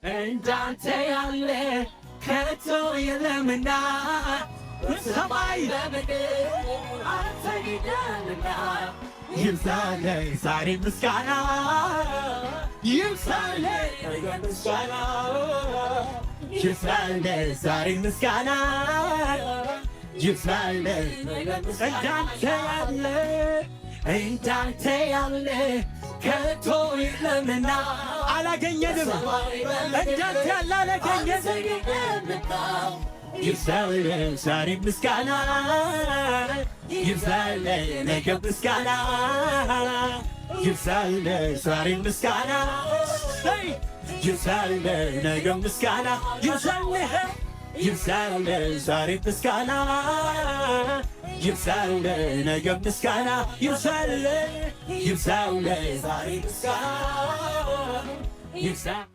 እንዳንተ ያለ ከቶ የለምና በሰማይ በምድር አንተ ይደልና ይብዛለ ዛሬ ምስጋና ይብዛለ ነገ ምስጋና ይብዛለ ዛሬ ምስጋና ይብዛለ ነገ ምስጋና እንዳንተ ያለ ከቶ የለምና አላገኘንም እንዳንተ ያለ አላገኘንም ይብዛለ ዛሬ ምስጋና ይብዛለ ነገ ምስጋና ይብዛለ ዛሬ ምስጋና ይብዛለ ነገ ምስጋና ይብዛለ ዛሬ ምስጋና ይብዛለ ነገ ምስጋና ይብዛለ ዛሬ ምስጋና ይብዛለ